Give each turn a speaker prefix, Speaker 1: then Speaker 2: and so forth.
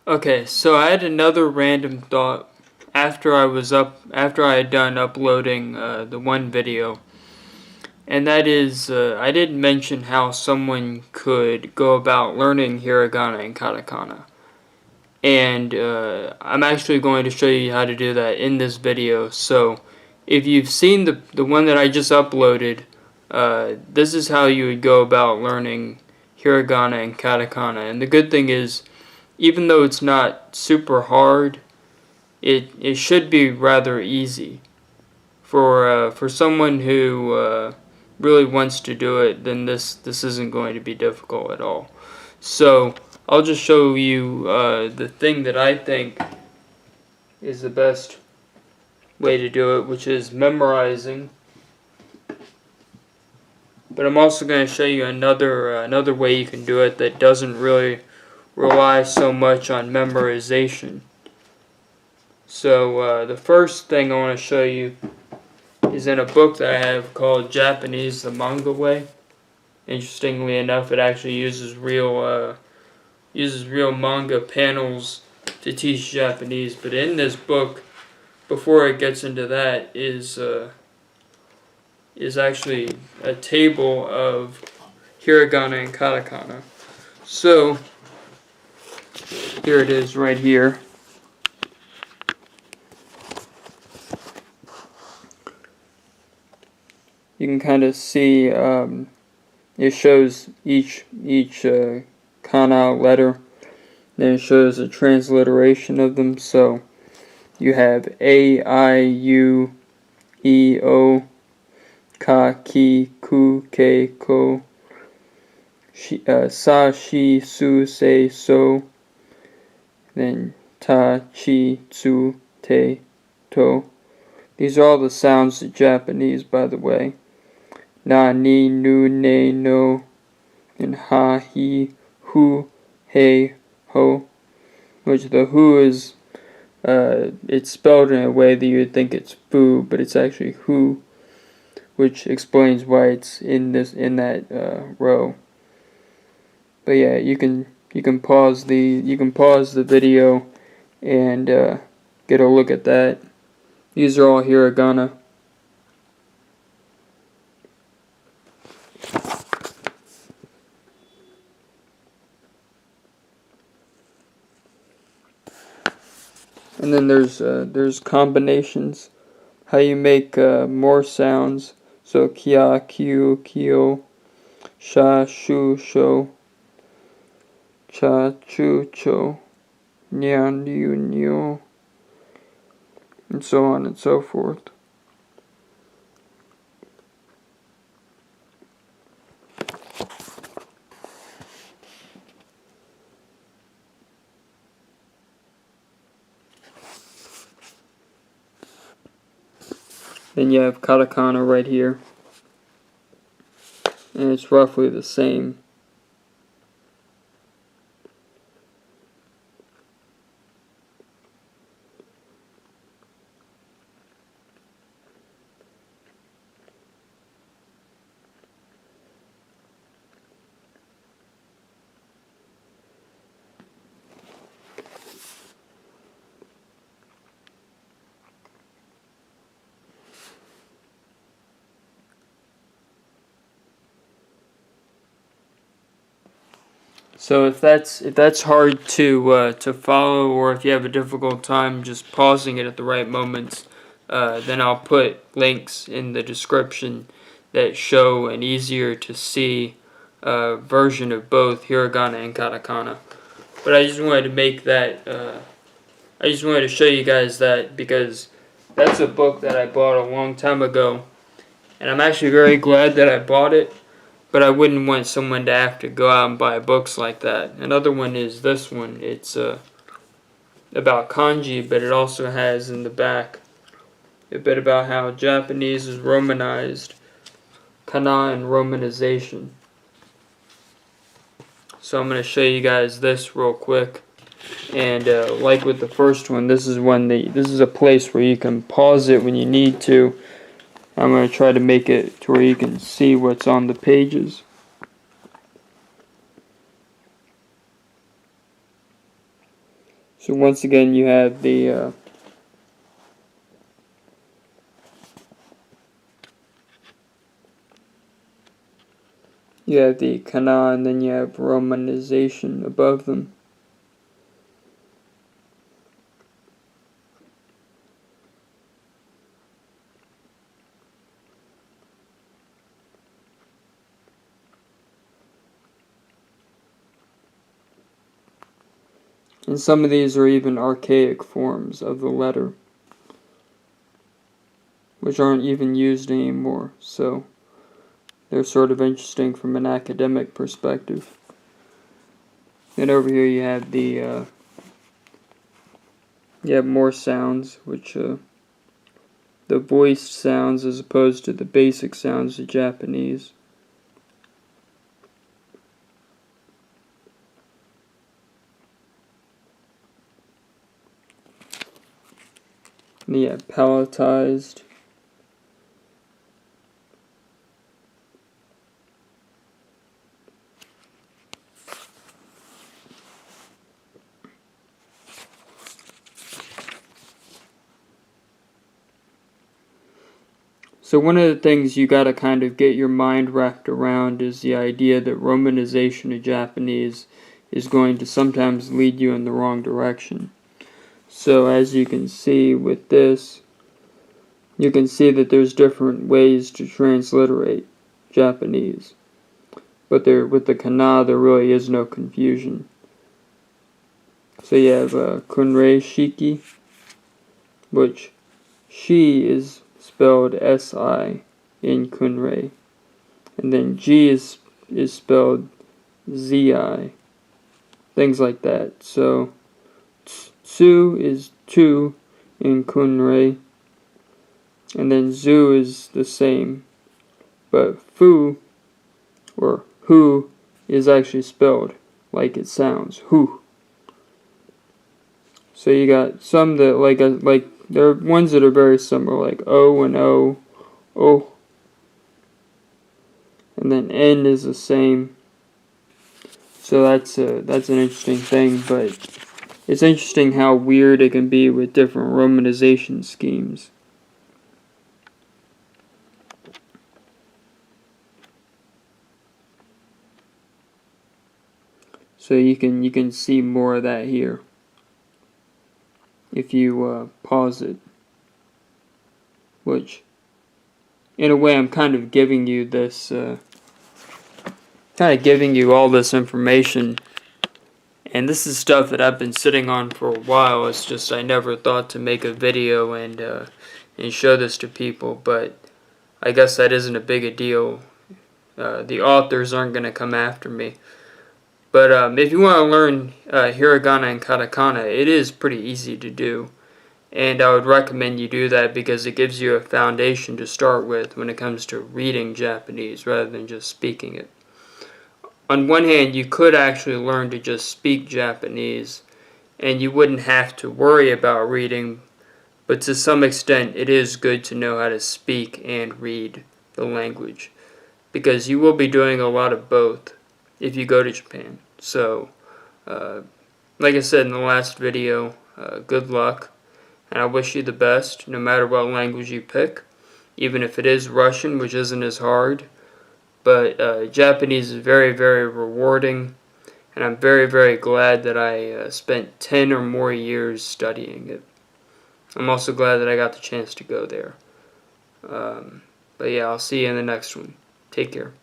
Speaker 1: Okay, so I had another random thought after I had done uploading the one video, and that is I didn't mention how someone could go about learning hiragana and katakana, and I'm actually going to show you how to do that in this video. So if you've seen the one that I just uploaded, this is how you would go about learning hiragana and katakana. And the good thing is, even though it's not super hard, it should be rather easy for someone who really wants to do it. Then this isn't going to be difficult at all. So I'll just show you the thing that I think is the best way to do it, which is memorizing. But I'm also going to show you another way you can do it that doesn't really rely so much on memorization. So the first thing I want to show you is in a book that I have called Japanese the Manga Way. Interestingly enough, it actually uses real manga panels to teach Japanese. But in this book, before it gets into that, is actually a table of hiragana and katakana. So here it is right here. You can kind of see it shows each kana letter. Then it shows a transliteration of them. So you have A, I, U, E, O, Ka, Ki, Ku, Ke, Ko, Sa, Shi, Su, Se, So, then Ta, Chi, Tsu, Te, To. These are all the sounds of Japanese, by the way. Na, ni, nu, ne, no, and ha, he, hu, he, ho. Which the hu is, it's spelled in a way that you would think it's fu, but it's actually hu, which explains why it's in that row. But yeah, you can pause the video and get a look at that. These are all hiragana. And then there's combinations, how you make more sounds. So kia, kiu, kio, sha, shu, sho, cha, chu, cho, nyan, yu, nyo, and so on and so forth. Then you have katakana right here, and it's roughly the same. So if that's hard to follow, or if you have a difficult time just pausing it at the right moments, then I'll put links in the description that show an easier to see version of both hiragana and katakana. But I just wanted to make that. I just wanted to show you guys that because that's a book that I bought a long time ago, and I'm actually very glad that I bought it. But I wouldn't want someone to have to go out and buy books like that. Another one is this one. It's about kanji, but it also has in the back a bit about how Japanese is romanized, kana and romanization. So I'm going to show you guys this real quick. And like with the first one, this is a place where you can pause it when you need to. I'm going to try to make it to where you can see what's on the pages. So once again, you have the kana, and then you have romanization above them. And some of these are even archaic forms of the letter, which aren't even used anymore, so they're sort of interesting from an academic perspective. And over here you have the you have more sounds, which the voiced sounds as opposed to the basic sounds of Japanese. And you have palatized. So one of the things you gotta kind of get your mind wrapped around is the idea that romanization of Japanese is going to sometimes lead you in the wrong direction. So as you can see with this, you can see that there's different ways to transliterate Japanese. But with the kana, there really is no confusion. So you have kunrei shiki, which shi is spelled S-I in kunrei. And then ji is spelled Z-I. Things like that. So tsu is tu in kunrei. And then zu is the same. But fu, or hu, is actually spelled like it sounds. Hu. So you got some that like there are ones that are very similar, like O and O, O. And then N is the same. So that's an interesting thing, but it's interesting how weird it can be with different romanization schemes. So you can see more of that here if you pause it. Which, in a way, I'm kind of giving you this, all this information. And this is stuff that I've been sitting on for a while. It's just I never thought to make a video and show this to people. But I guess that isn't a big a deal. The authors aren't going to come after me. But if you want to learn Hiragana and Katakana, it is pretty easy to do. And I would recommend you do that because it gives you a foundation to start with when it comes to reading Japanese rather than just speaking it. On one hand, you could actually learn to just speak Japanese and you wouldn't have to worry about reading, but to some extent it is good to know how to speak and read the language because you will be doing a lot of both if you go to Japan. So, like I said in the last video, good luck. And I wish you the best, no matter what language you pick, even if it is Russian, which isn't as hard. But Japanese is very, very rewarding, and I'm very, very glad that I spent 10 or more years studying it. I'm also glad that I got the chance to go there. But yeah, I'll see you in the next one. Take care.